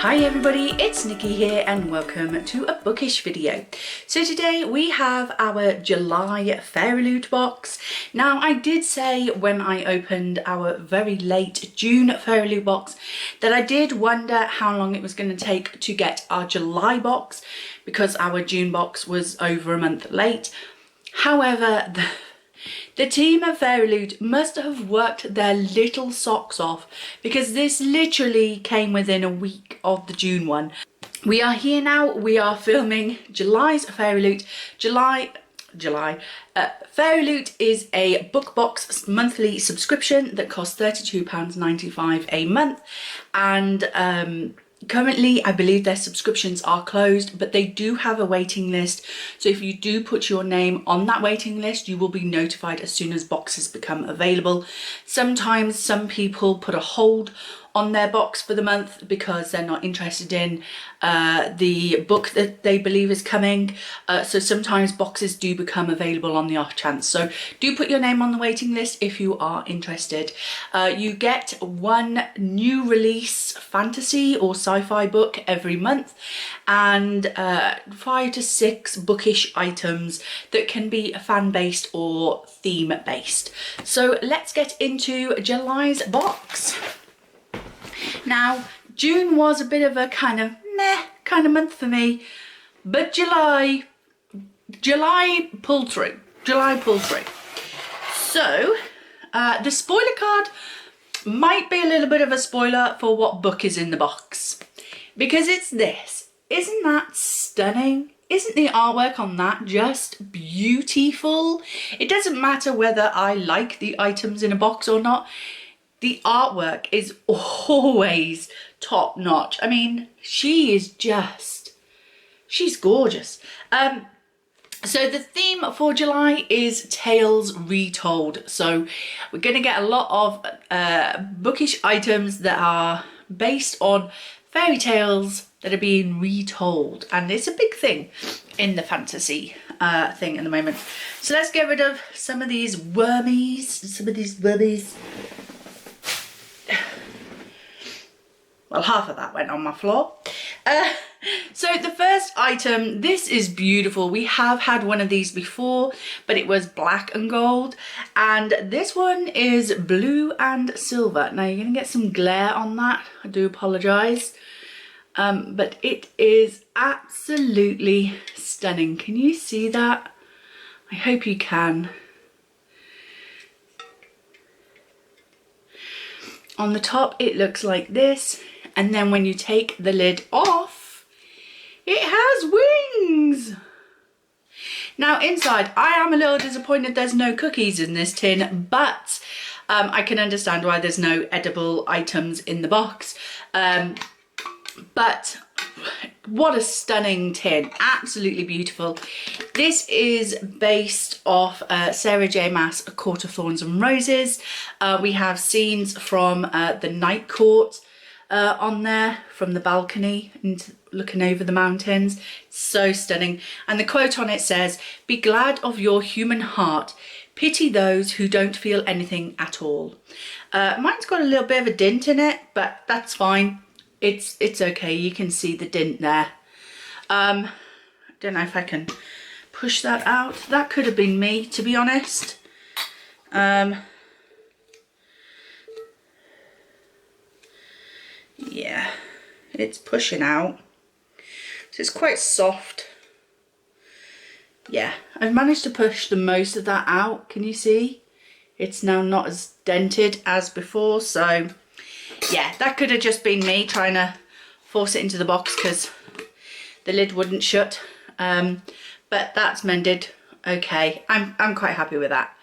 Hi everybody, it's Nikki here and welcome to a bookish video. So today we have our July Fairyloot box. Now I did say when I opened our very late June Fairyloot box that I did wonder how long it was going to take to get our July box because our June box was over a month late. However, the team at Fairyloot must have worked their little socks off because this literally came within a week of the June one. We are here now, we are filming July's Fairyloot. Fairyloot is a book box monthly subscription that costs £32.95 a month, and currently I believe their subscriptions are closed, but they do have a waiting list. So if you do put your name on that waiting list, you will be notified as soon as boxes become available. Sometimes some people put a hold on their box for the month because they're not interested in the book that they believe is coming. So sometimes boxes do become available on the off chance. So do put your name on the waiting list if you are interested. You get one new release fantasy or sci-fi book every month, and 5 to 6 bookish items that can be fan-based or theme-based. So let's get into July's box. Now, June was a bit of a kind of meh kind of month for me, but July pulled through. So, the spoiler card might be a little bit of a spoiler for what book is in the box, because it's this. Isn't that stunning? Isn't the artwork on that just beautiful? It doesn't matter whether I like the items in a box or not. The artwork is always top notch. I mean, she's gorgeous. So the theme for July is Tales Retold. So we're going to get a lot of bookish items that are based on fairy tales that are being retold. And it's a big thing in the fantasy thing at the moment. So let's get rid of some of these wormies. Well, half of that went on my floor. So the first item, this is beautiful. We have had one of these before, but it was black and gold. And this one is blue and silver. Now you're going to get some glare on that. I do apologise. But it is absolutely stunning. Can you see that? I hope you can. On the top, it looks like this. And then when you take the lid off, it has wings. Now inside, I am a little disappointed there's no cookies in this tin, but I can understand why there's no edible items in the box. But what a stunning tin, absolutely beautiful. This is based off Sarah J Maas, A Court of Thorns and Roses. We have scenes from the Night Court on there, from the balcony and looking over the mountains. So stunning. And the quote on it says, "Be glad of your human heart, pity those who don't feel anything at all." Mine's got a little bit of a dint in it, but that's fine. It's okay, you can see the dint there. I don't know if I can push that out. That could have been me, to be honest. Yeah, it's pushing out. So it's quite soft. Yeah, I've managed to push the most of that out. Can you see? It's now not as dented as before, so yeah, that could have just been me trying to force it into the box because the lid wouldn't shut. But that's mended. Okay, I'm quite happy with that.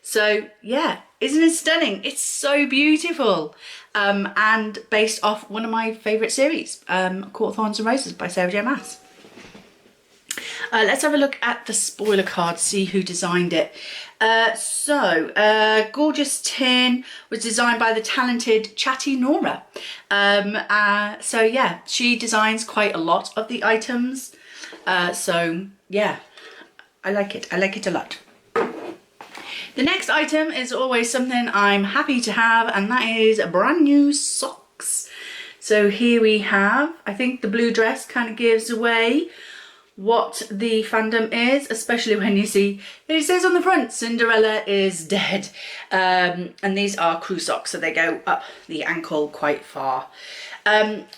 So yeah, isn't it stunning? It's so beautiful. And based off one of my favourite series, Court of Thorns and Roses by Sarah J Maas. Let's have a look at the spoiler card, see who designed it. Gorgeous tin was designed by the talented Chatty Nora. So yeah, she designs quite a lot of the items. So yeah, I like it a lot. The next item is always something I'm happy to have, and that is brand new socks. So here we have, I think the blue dress kind of gives away what the fandom is, especially when you see it says on the front Cinderella is dead, and these are crew socks, so they go up the ankle quite far.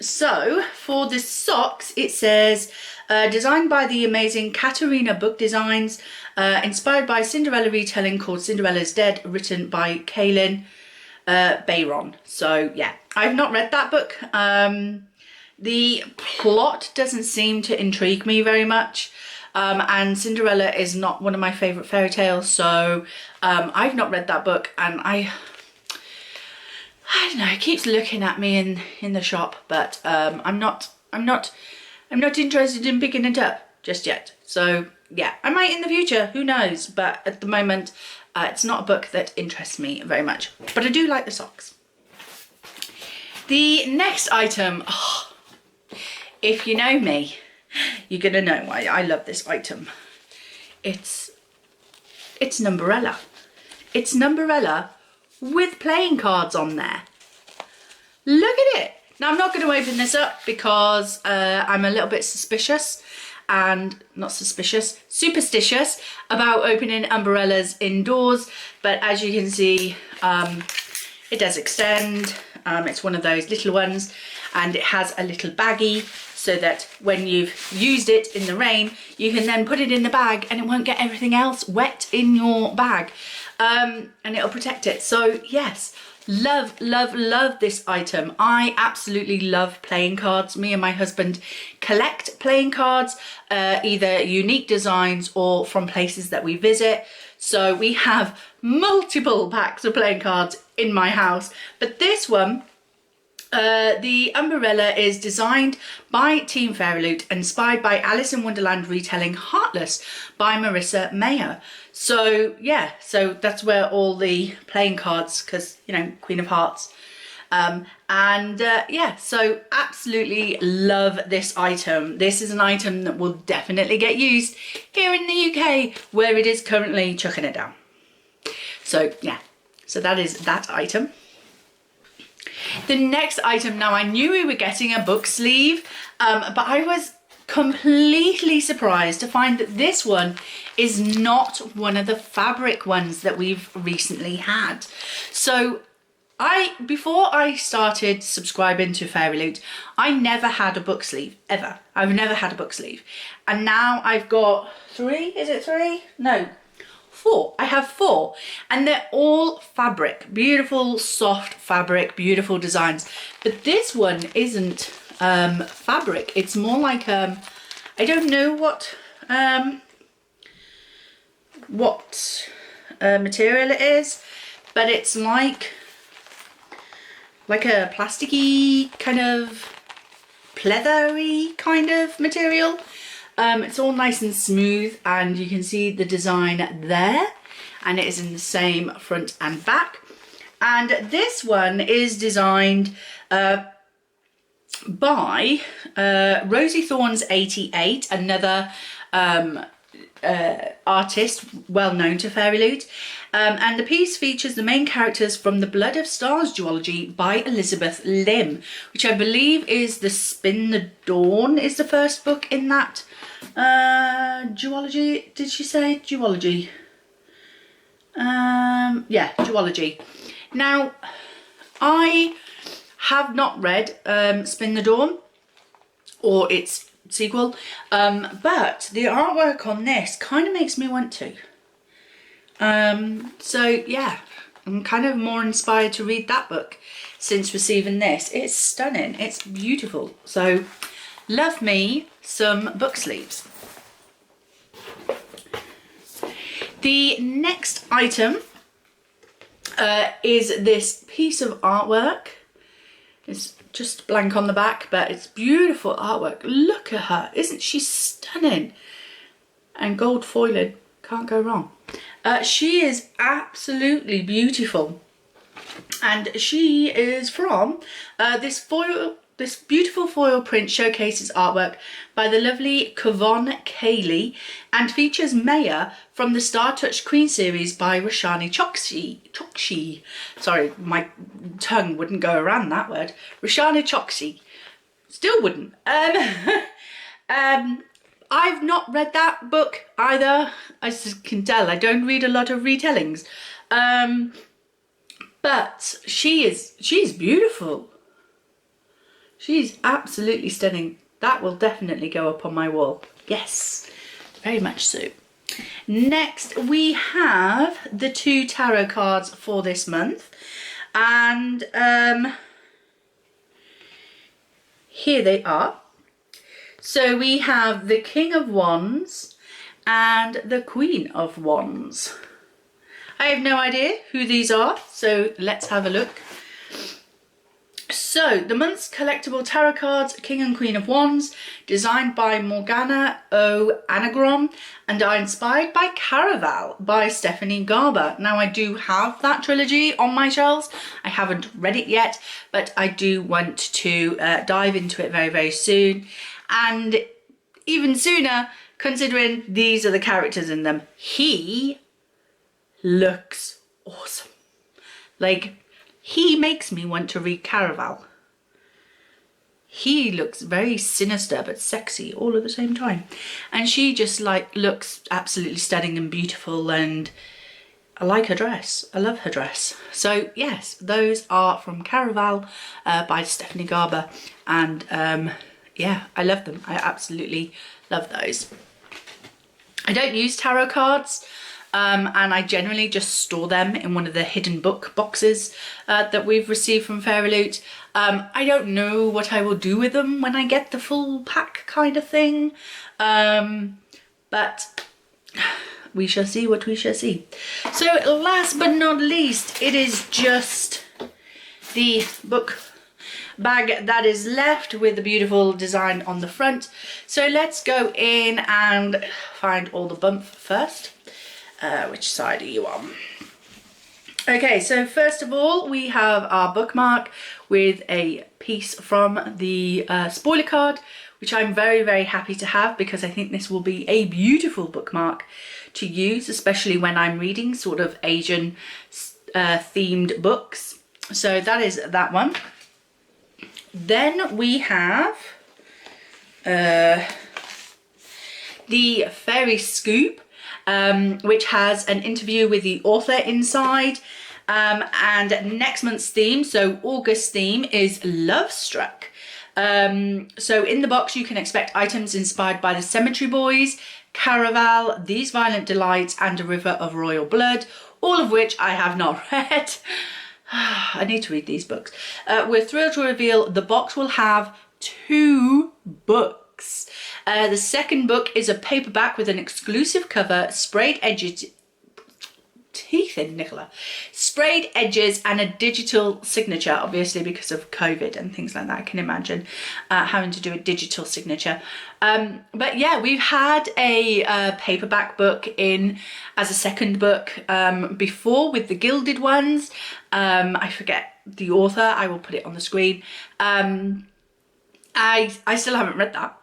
So for the socks it says designed by the amazing Katarina Book Designs, inspired by Cinderella retelling called Cinderella's Dead, written by Kaylin Bayron. So yeah, I've not read that book. The plot doesn't seem to intrigue me very much, and Cinderella is not one of my favourite fairy tales, so I've not read that book, and I don't know, it keeps looking at me in the shop, but I'm not interested in picking it up just yet. So yeah, I might in the future, who knows, but at the moment it's not a book that interests me very much, but I do like the socks. The next item, if you know me, you're gonna know why I love this item. It's an umbrella. It's an umbrella with playing cards on there. Look at it. Now I'm not going to open this up because I'm a little bit superstitious about opening umbrellas indoors, but as you can see, it does extend. It's one of those little ones, and it has a little baggie so that when you've used it in the rain, you can then put it in the bag and it won't get everything else wet in your bag, and it'll protect it. So yes, love this item. I absolutely love playing cards. Me and my husband collect playing cards, either unique designs or from places that we visit. So we have multiple packs of playing cards in my house, but this one, the umbrella is designed by Team Fairyloot, inspired by Alice in Wonderland retelling Heartless by Marissa Mayer. So yeah, so that's where all the playing cards, because you know, Queen of Hearts, yeah, so absolutely love this item. This is an item that will definitely get used here in the UK, where it is currently chucking it down. So yeah, so that is that item. The next item, now I knew we were getting a book sleeve, but I was completely surprised to find that this one is not one of the fabric ones that we've recently had. So before I started subscribing to Fairyloot, I never had a book sleeve, ever. I've never had a book sleeve. And now I've got three, is it three? No, four. I have four, and they're all fabric, beautiful soft fabric, beautiful designs. But this one isn't fabric. It's more like I don't know what material it is, but it's like a plasticky kind of pleathery kind of material. It's all nice and smooth, and you can see the design there, and it is in the same front and back. And this one is designed by Rosie Thorns 88, another artist well known to Fairyloot, and the piece features the main characters from the Blood of Stars duology by Elizabeth Lim, which I believe is the Spin the Dawn is the first book in that duology. Did she say duology? Yeah, duology. Now I have not read Spin the Dawn or its sequel, but the artwork on this kind of makes me want to. So yeah, I'm kind of more inspired to read that book since receiving this. It's stunning, it's beautiful. So love me some book sleeves. The next item is this piece of artwork. It's just blank on the back, but it's beautiful artwork. Look at her, isn't she stunning? And gold foiling, can't go wrong. She is absolutely beautiful, and she is from this this beautiful foil print showcases artwork by the lovely Kavon Cayley and features Maya from the Star Touched Queen series by Roshani Chokshi. Sorry, my tongue wouldn't go around that word. Roshani Chokshi. Still wouldn't. I've not read that book either. As you can tell, I don't read a lot of retellings. But she's beautiful. She's absolutely stunning. That will definitely go up on my wall. Yes, very much so. Next, we have the 2 tarot cards for this month. And here they are. So we have the King of Wands and the Queen of Wands. I have no idea who these are, so let's have a look. So, the month's collectible tarot cards, King and Queen of Wands, designed by Morgana O. Anagrom, and are inspired by Caraval by Stephanie Garber. Now, I do have that trilogy on my shelves. I haven't read it yet, but I do want to dive into it very, very soon. And even sooner, considering these are the characters in them. He looks awesome. Like, he makes me want to read Caraval. He looks very sinister but sexy all at the same time. And she just like looks absolutely stunning and beautiful, and I like her dress. I love her dress. So yes, those are from Caraval by Stephanie Garber. And yeah, I love them. I absolutely love those. I don't use tarot cards. And I generally just store them in one of the hidden book boxes that we've received from Fairyloot. I don't know what I will do with them when I get the full pack kind of thing. But we shall see what we shall see. So last but not least, it is just the book bag that is left with the beautiful design on the front. So let's go in and find all the bump first. Which side are you on? Okay, so first of all, we have our bookmark with a piece from the spoiler card, which I'm very, very happy to have because I think this will be a beautiful bookmark to use, especially when I'm reading sort of Asian themed books. So that is that one. Then we have the Fairy Scoop, which has an interview with the author inside, and next month's theme, so August theme, is Love Struck. So in the box you can expect items inspired by the Cemetery Boys, Caraval, These Violent Delights, and A River of Royal Blood, all of which I have not read. I need to read these books. We're thrilled to reveal the box will have 2 books. The second book is a paperback with an exclusive cover, sprayed edges, teeth in Nicola, sprayed edges, and a digital signature, obviously because of COVID and things like that. I can imagine having to do a digital signature. But yeah, we've had a paperback book in as a second book before with the gilded ones. I forget the author, I will put it on the screen. I still haven't read that.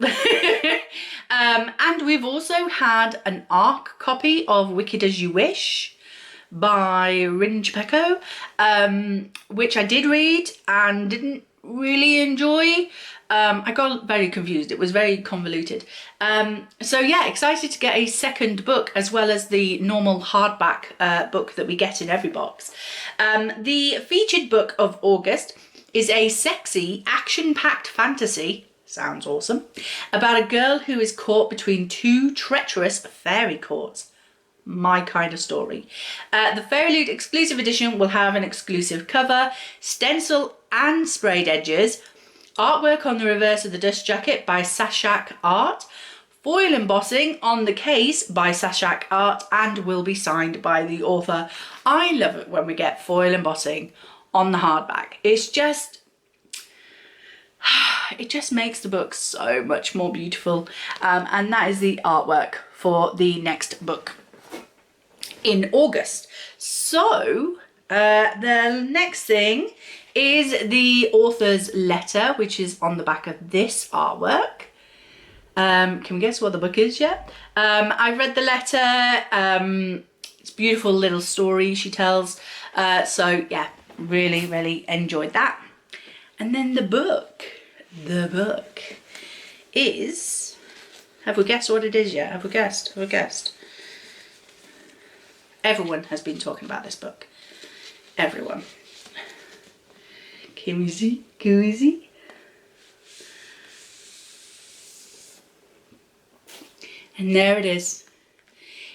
And we've also had an ARC copy of Wicked As You Wish by Rinj Peko, which I did read and didn't really enjoy. I got very confused. It was very convoluted. So yeah, excited to get a second book as well as the normal hardback book that we get in every box. The featured book of August is a sexy, action-packed fantasy, sounds awesome, about a girl who is caught between 2 treacherous fairy courts. My kind of story. The Fairyloot exclusive edition will have an exclusive cover, stencil and sprayed edges, artwork on the reverse of the dust jacket by Sashak Art, foil embossing on the case by Sashak Art, and will be signed by the author. I love it when we get foil embossing on the hardback. It's just, it just makes the book so much more beautiful. And that is the artwork for the next book in August. So the next thing is the author's letter, which is on the back of this artwork. Can we guess what the book is yet? I read the letter. It's a beautiful little story she tells. So yeah, really enjoyed that. And then the book is, have we guessed what it is yet? Have we guessed? Everyone has been talking about this book. Everyone. Can we see? And there it is.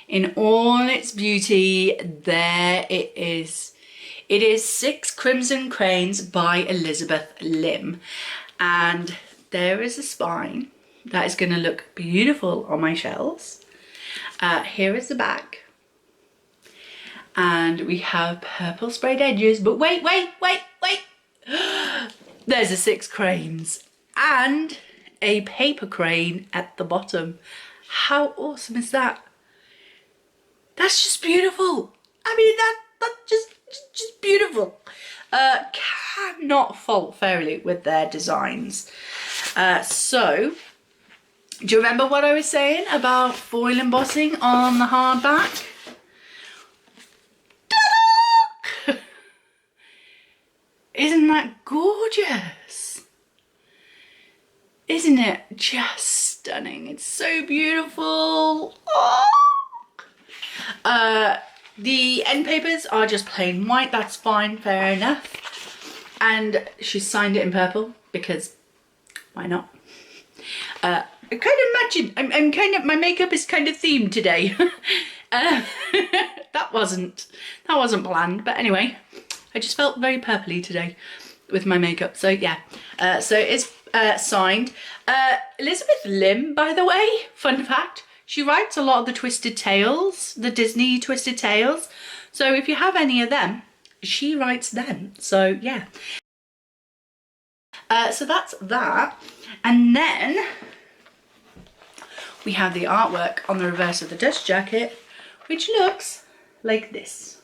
In all its beauty, there it is. It is 6 Crimson Cranes by Elizabeth Lim. And there is a spine that is going to look beautiful on my shelves. Here is the back. And we have purple sprayed edges, but wait. There's a 6 cranes and a paper crane at the bottom. How awesome is that? That's just beautiful. I mean, that's just beautiful. Cannot fault Fairyloot with their designs. So, do you remember what I was saying about foil embossing on the hardback? Ta-da! Isn't that gorgeous? Isn't it just stunning? It's so beautiful. Oh! The end papers are just plain white. That's fine, fair enough. And she signed it in purple because why not? I kind of imagine my makeup is kind of themed today. that wasn't planned, but anyway, I just felt very purpley today with my makeup. So yeah, so it's signed. Elizabeth Lim, by the way, fun fact, she writes a lot of the Twisted Tales, the Disney Twisted Tales. So if you have any of them, she writes them. So yeah. So that's that. And then we have the artwork on the reverse of the dust jacket, which looks like this.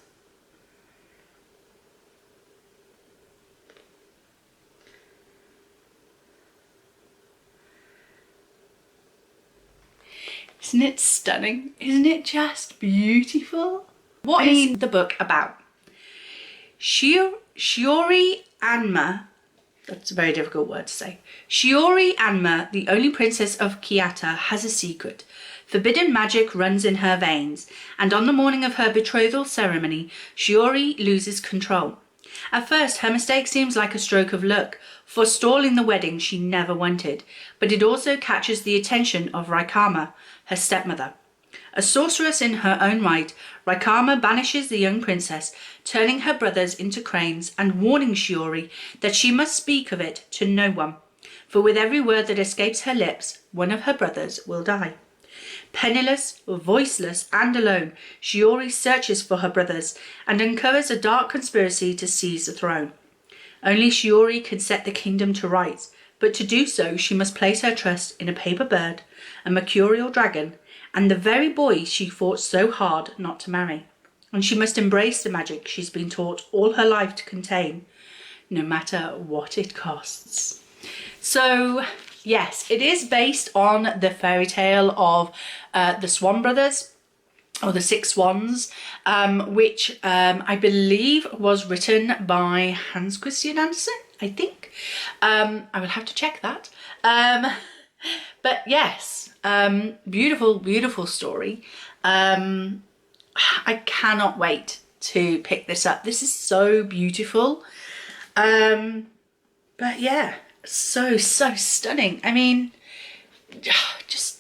Isn't it stunning? Isn't it just beautiful? What is the book about? Shiori Anma, that's a very difficult word to say. Shiori Anma, the only princess of Kyoto, has a secret. Forbidden magic runs in her veins, and on the morning of her betrothal ceremony, Shiori loses control. At first, her mistake seems like a stroke of luck, forestalling the wedding she never wanted, but it also catches the attention of Raikama, her stepmother. A sorceress in her own right, Raikama banishes the young princess, turning her brothers into cranes and warning Shiori that she must speak of it to no one, for with every word that escapes her lips, one of her brothers will die. Penniless, voiceless, and alone, Shiori searches for her brothers and uncovers a dark conspiracy to seize the throne. Only Shiori can set the kingdom to rights, but to do so she must place her trust in a paper bird, a mercurial dragon, and the very boy she fought so hard not to marry. And she must embrace the magic she's been taught all her life to contain, no matter what it costs. So, yes, it is based on the fairy tale of the Swan Brothers, or the 6 Swans, which I believe was written by Hans Christian Andersen, I think. I will have to check that. But yes, beautiful story. I cannot wait to pick this up. This is so beautiful. But yeah, so stunning. I mean, just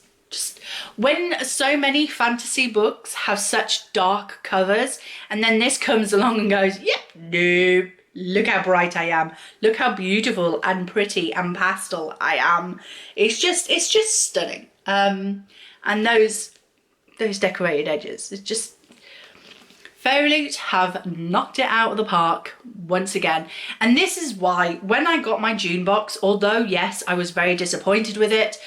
when so many fantasy books have such dark covers, and then this comes along and goes, yep, nope, look how bright I am, look how beautiful and pretty and pastel I am. It's just stunning. And those decorated edges, it's just, Fairyloot have knocked it out of the park once again. And this is why when I got my June box, although yes, I was very disappointed with it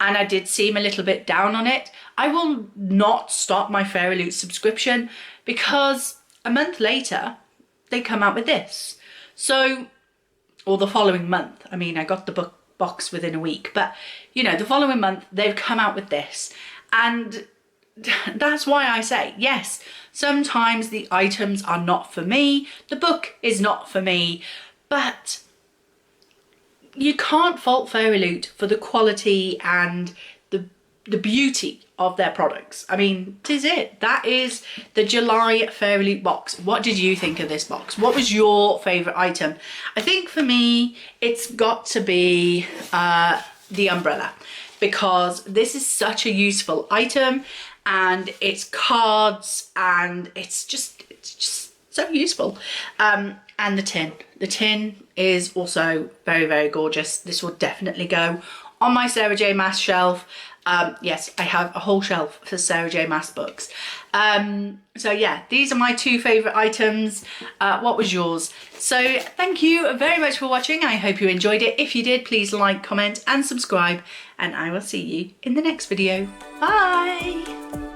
and I did seem a little bit down on it, I will not stop my Fairyloot subscription because a month later they come out with this. So or the following month. I mean, I got the book box within a week, but you know, the following month they've come out with this. And that's why I say, yes, sometimes the items are not for me, the book is not for me, but you can't fault Fairyloot for the quality and the beauty of their products. I mean, 'tis it. That is the July Fairyloot box. What did you think of this box? What was your favourite item? I think for me, it's got to be the umbrella, because this is such a useful item, and it's cards, and it's just so useful. And the tin. The tin is also very, very gorgeous. This will definitely go on my Sarah J Maas shelf. Yes, I have a whole shelf for Sarah J Maas books. So yeah, these are my two favourite items. What was yours? So thank you very much for watching. I hope you enjoyed it. If you did, please like, comment and subscribe, and I will see you in the next video. Bye!